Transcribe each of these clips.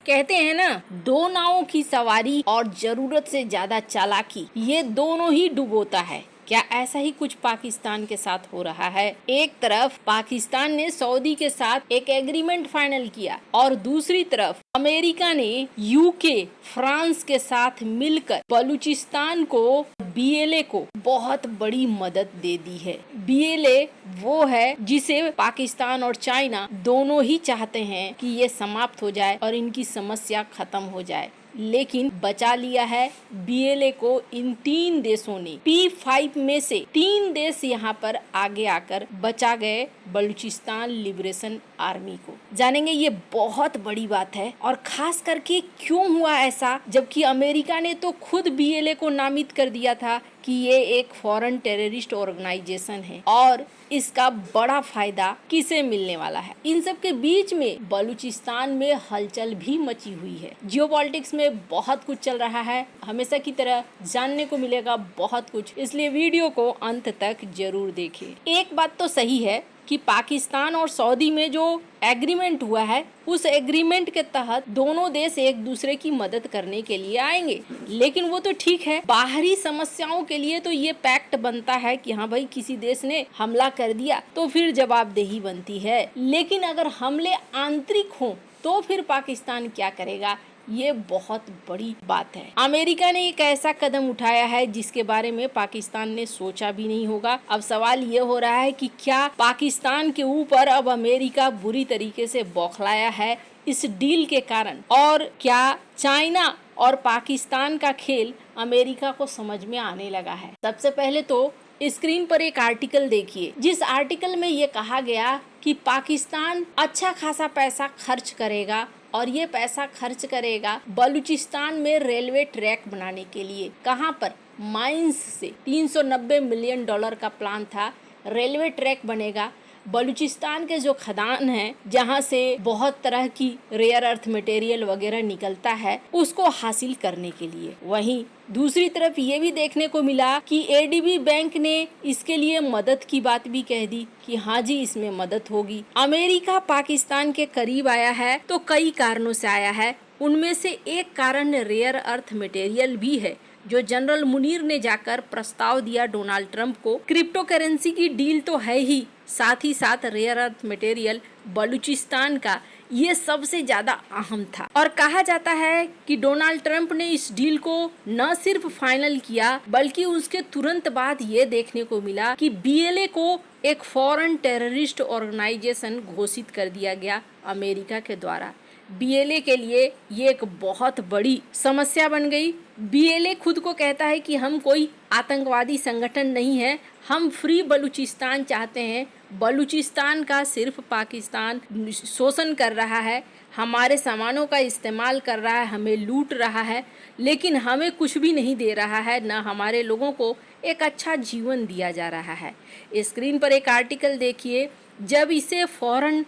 कहते हैं ना, दो नावों की सवारी और जरूरत से ज्यादा चालाकी, ये दोनों ही डुबोता है। क्या ऐसा ही कुछ पाकिस्तान के साथ हो रहा है? एक तरफ पाकिस्तान ने सऊदी के साथ एक एग्रीमेंट फाइनल किया और दूसरी तरफ अमेरिका ने यूके, फ्रांस के साथ मिलकर बलूचिस्तान को, बीएलए को बहुत बड़ी मदद दे दी है। बीएलए वो है जिसे पाकिस्तान और चाइना दोनों ही चाहते हैं कि ये समाप्त हो जाए और इनकी समस्या खत्म हो जाए, लेकिन बचा लिया है बीएलए को इन 3 देशों ने। P5 में से 3 देश यहाँ पर आगे आकर बचा गए बलूचिस्तान लिबरेशन आर्मी को। जानेंगे ये बहुत बड़ी बात है और खास करके क्यों हुआ ऐसा, जबकि अमेरिका ने तो खुद बीएलए को नामित कर दिया था कि ये एक फॉरेन टेररिस्ट ऑर्गेनाइजेशन है और इसका बड़ा फायदा किसे मिलने वाला है। इन सब के बीच में बलूचिस्तान में हलचल भी मची हुई है। जियोपॉलिटिक्स में बहुत कुछ चल रहा है, हमेशा की तरह जानने को मिलेगा बहुत कुछ, इसलिए वीडियो को अंत तक जरूर देखें। एक बात तो सही है कि पाकिस्तान और सऊदी में जो एग्रीमेंट हुआ है, उस एग्रीमेंट के तहत दोनों देश एक दूसरे की मदद करने के लिए आएंगे, लेकिन वो तो ठीक है, बाहरी समस्याओं के लिए तो ये पैक्ट बनता है कि हाँ भाई किसी देश ने हमला कर दिया तो फिर जवाबदेही बनती है। लेकिन अगर हमले आंतरिक हों तो फिर पाकिस्तान क्या करेगा, ये बहुत बड़ी बात है। अमेरिका ने एक ऐसा कदम उठाया है जिसके बारे में पाकिस्तान ने सोचा भी नहीं होगा। अब सवाल ये हो रहा है कि क्या पाकिस्तान के ऊपर अब अमेरिका बुरी तरीके से बौखलाया है इस डील के कारण, और क्या चाइना और पाकिस्तान का खेल अमेरिका को समझ में आने लगा है। सबसे पहले तो स्क्रीन पर एक आर्टिकल देखिए, जिस आर्टिकल में ये कहा गया कि पाकिस्तान अच्छा खासा पैसा खर्च करेगा और ये पैसा खर्च करेगा बलूचिस्तान में रेलवे ट्रैक बनाने के लिए। कहाँ पर? माइंस से $390 मिलियन का प्लान था, रेलवे ट्रैक बनेगा। बलूचिस्तान के जो खदान हैं, जहाँ से बहुत तरह की रेयर अर्थ मटेरियल वगैरह निकलता है, उसको हासिल करने के लिए। वहीं दूसरी तरफ ये भी देखने को मिला कि एडीबी बैंक ने इसके लिए मदद की बात भी कह दी कि हाँ जी इसमें मदद होगी। अमेरिका पाकिस्तान के करीब आया है तो कई कारणों से आया है, उनमें से एक कारण रेयर अर्थ मटेरियल भी है, जो जनरल मुनीर ने जाकर प्रस्ताव दिया डोनाल्ड ट्रंप को। क्रिप्टो करेंसी की डील तो है ही, साथ ही साथ रेयर अर्थ मटेरियल बलूचिस्तान का ये सबसे ज्यादा अहम था। और कहा जाता है कि डोनाल्ड ट्रंप ने इस डील को न सिर्फ फाइनल किया, बल्कि उसके तुरंत बाद ये देखने को मिला कि बीएलए को एक फॉरेन टेररिस्ट ऑर्गेनाइजेशन घोषित कर दिया गया अमेरिका के द्वारा। बीएलए के लिए ये एक बहुत बड़ी समस्या बन गई। बीएलए खुद को कहता है कि हम कोई आतंकवादी संगठन नहीं है, हम फ्री बलूचिस्तान चाहते हैं। बलूचिस्तान का सिर्फ पाकिस्तान शोषण कर रहा है, हमारे सामानों का इस्तेमाल कर रहा है, हमें लूट रहा है, लेकिन हमें कुछ भी नहीं दे रहा है, न हमारे लोगों को एक अच्छा जीवन दिया जा रहा है। स्क्रीन पर एक आर्टिकल देखिए, जब इसे फॉरेन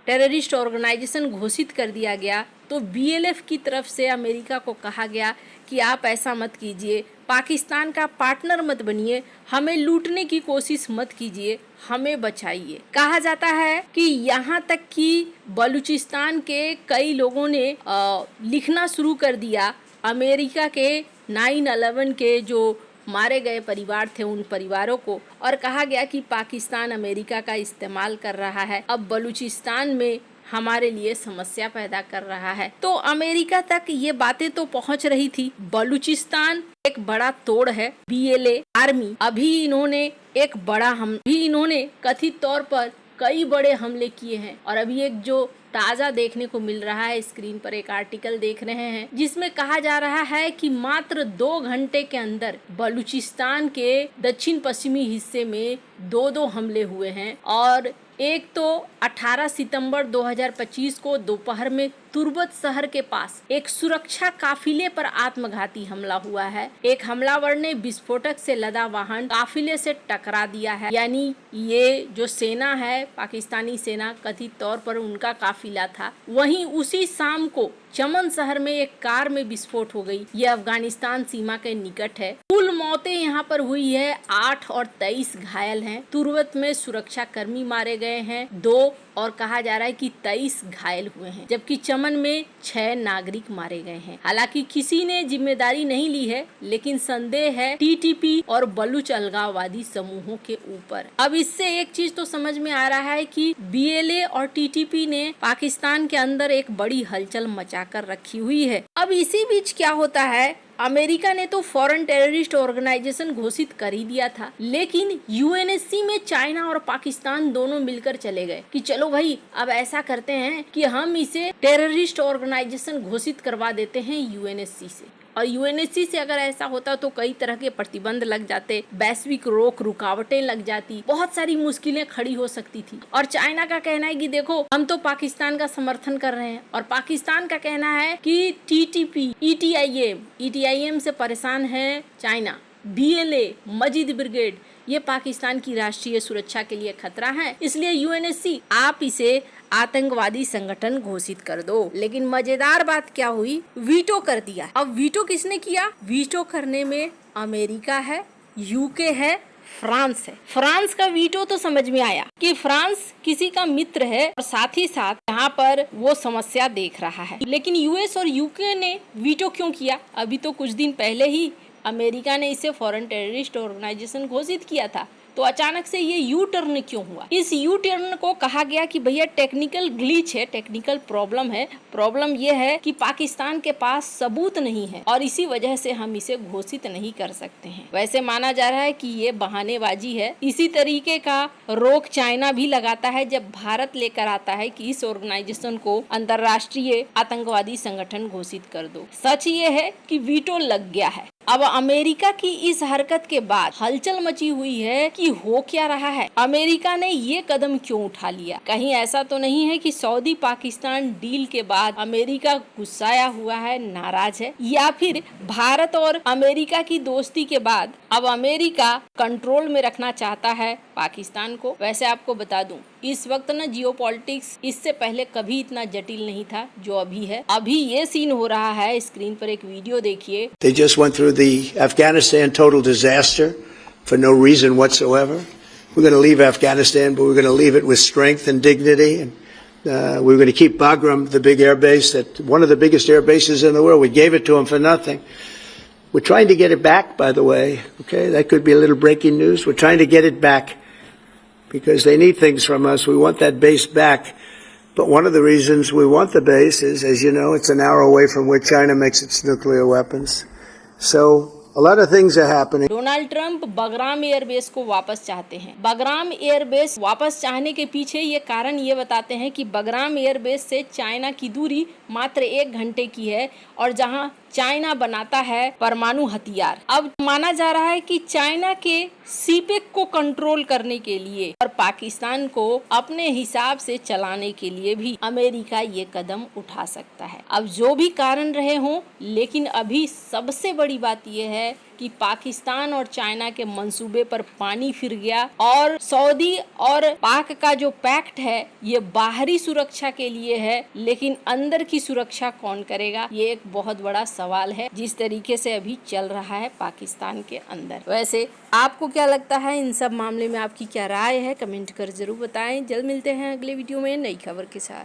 टेररिस्ट ऑर्गेनाइजेशन घोषित कर दिया गया तो बीएलएफ की तरफ से अमेरिका को कहा गया कि आप ऐसा मत कीजिए, पाकिस्तान का पार्टनर मत बनिए, हमें लूटने की कोशिश मत कीजिए, हमें बचाइए। कहा जाता है कि यहाँ तक कि बलूचिस्तान के कई लोगों ने लिखना शुरू कर दिया अमेरिका के 9/11 के जो मारे गए परिवार थे उन परिवारों को, और कहा गया कि पाकिस्तान अमेरिका का इस्तेमाल कर रहा है, अब बलूचिस्तान में हमारे लिए समस्या पैदा कर रहा है। तो अमेरिका तक ये बातें तो पहुंच रही थी। बलूचिस्तान एक बड़ा तोड़ है। बीएलए आर्मी अभी इन्होंने कथित तौर पर कई बड़े हमले किए हैं, और अभी एक जो ताजा देखने को मिल रहा है, स्क्रीन पर एक आर्टिकल देख रहे हैं जिसमें कहा जा रहा है कि मात्र 2 घंटे के अंदर बलूचिस्तान के दक्षिण पश्चिमी हिस्से में 2 हमले हुए हैं। और एक तो 18 सितंबर 2025 को दोपहर में तुर्बत शहर के पास एक सुरक्षा काफिले पर आत्मघाती हमला हुआ है। एक हमलावर ने विस्फोटक से लदा वाहन काफिले से टकरा दिया है, यानी ये जो सेना है, पाकिस्तानी सेना, कथित तौर पर उनका काफिला था। वहीं उसी शाम को चमन शहर में एक कार में विस्फोट हो गई। ये अफगानिस्तान सीमा के निकट है। कुल मौतें यहाँ पर हुई है 8 और 23 घायल हैं। तुर्बत में सुरक्षा कर्मी मारे गए हैं 2 और कहा जा रहा है कि 23 घायल हुए हैं, जबकि चमन में 6 नागरिक मारे गए हैं। हालांकि किसी ने जिम्मेदारी नहीं ली है, लेकिन संदेह है टीटीपी और बलूच अलगाववादी समूहों के ऊपर। अब इससे एक चीज तो समझ में आ रहा है कि बीएलए और टीटीपी ने पाकिस्तान के अंदर एक बड़ी हलचल मचाकर रखी हुई है। अब इसी बीच क्या होता है, अमेरिका ने तो फॉरेन टेररिस्ट ऑर्गेनाइजेशन घोषित कर ही दिया था, लेकिन यूएनएससी में चाइना और पाकिस्तान दोनों मिलकर चले गए कि चलो भाई अब ऐसा करते हैं कि हम इसे टेररिस्ट ऑर्गेनाइजेशन घोषित करवा देते हैं यूएनएससी से। और यूएनएससी से अगर ऐसा होता तो कई तरह के प्रतिबंध लग जाते, वैश्विक रोक रुकावटें लग जाती, बहुत सारी मुश्किलें खड़ी हो सकती थी। और चाइना का कहना है कि देखो हम तो पाकिस्तान का समर्थन कर रहे हैं, और पाकिस्तान का कहना है कि टीटीपी ईटीआईएम से परेशान है चाइना, बीएलए मजीद ब्रिगेड ये पाकिस्तान की राष्ट्रीय सुरक्षा के लिए खतरा है, इसलिए यूएनएससी आप इसे आतंकवादी संगठन घोषित कर दो। लेकिन मजेदार बात क्या हुई, वीटो कर दिया। अब वीटो किसने किया, वीटो करने में अमेरिका है, यूके है, फ्रांस है। फ्रांस का वीटो तो समझ में आया कि फ्रांस किसी का मित्र है और साथ ही साथ यहाँ पर वो समस्या देख रहा है। लेकिन यूएस और यूके ने वीटो क्यों किया, अभी तो कुछ दिन पहले ही अमेरिका ने इसे फॉरेन टेररिस्ट ऑर्गेनाइजेशन घोषित किया था, तो अचानक से ये यू टर्न क्यों हुआ। इस यू टर्न को कहा गया कि भैया टेक्निकल ग्लिच है, टेक्निकल प्रॉब्लम है। प्रॉब्लम ये है कि पाकिस्तान के पास सबूत नहीं है और इसी वजह से हम इसे घोषित नहीं कर सकते हैं। वैसे माना जा रहा है कि ये बहानेबाजी है। इसी तरीके का रोक चाइना भी लगाता है जब भारत लेकर आता है कि इस ऑर्गेनाइजेशन को अंतर्राष्ट्रीय आतंकवादी संगठन घोषित कर दो। सच ये है कि वीटो लग गया है। अब अमेरिका की इस हरकत के बाद हलचल मची हुई है कि हो क्या रहा है, अमेरिका ने ये कदम क्यों उठा लिया। कहीं ऐसा तो नहीं है कि सऊदी पाकिस्तान डील के बाद अमेरिका गुस्साया हुआ है, नाराज है, या फिर भारत और अमेरिका की दोस्ती के बाद अब अमेरिका कंट्रोल में रखना चाहता है पाकिस्तान को। वैसे आपको बता दूं, इस वक्त ना जियोपॉलिटिक्स इससे पहले कभी इतना जटिल नहीं था जो अभी है। अभी ये सीन हो रहा है, स्क्रीन पर एक वीडियो देखिए। They just went through the Afghanistan total disaster for no reason whatsoever. We're going to leave Afghanistan, but we're going to leave it with strength and dignity. And we're going to keep Bagram, the big air base, that one of the biggest air bases in the world. We gave it to them for nothing. We're trying to get it back, by the way. Okay, that could be a little breaking news. We're trying to get it back because they need things from us. We want that base back. But one of the reasons we want the base is, as you know, it's an hour away from where China makes its nuclear weapons. So a lot of things are happening. Donald Trump Bagram airbase को वापस चाहते हैं। Bagram airbase वापस चाहने के पीछे ये कारण ये बताते हैं कि बगराम एयरबेस से चाइना की दूरी मात्र 1 घंटे की है और जहां चाइना बनाता है परमाणु हथियार। अब माना जा रहा है कि चाइना के सीपेक को कंट्रोल करने के लिए और पाकिस्तान को अपने हिसाब से चलाने के लिए भी अमेरिका ये कदम उठा सकता है। अब जो भी कारण रहे हों, लेकिन अभी सबसे बड़ी बात यह है कि पाकिस्तान और चाइना के मंसूबे पर पानी फिर गया और सऊदी और पाक का जो पैक्ट है ये बाहरी सुरक्षा के लिए है, लेकिन अंदर की सुरक्षा कौन करेगा, ये एक बहुत बड़ा सवाल है जिस तरीके से अभी चल रहा है पाकिस्तान के अंदर। वैसे आपको क्या लगता है, इन सब मामले में आपकी क्या राय है, कमेंट कर जरूर बताएं। जल्द मिलते हैं अगले वीडियो में नई खबर के साथ।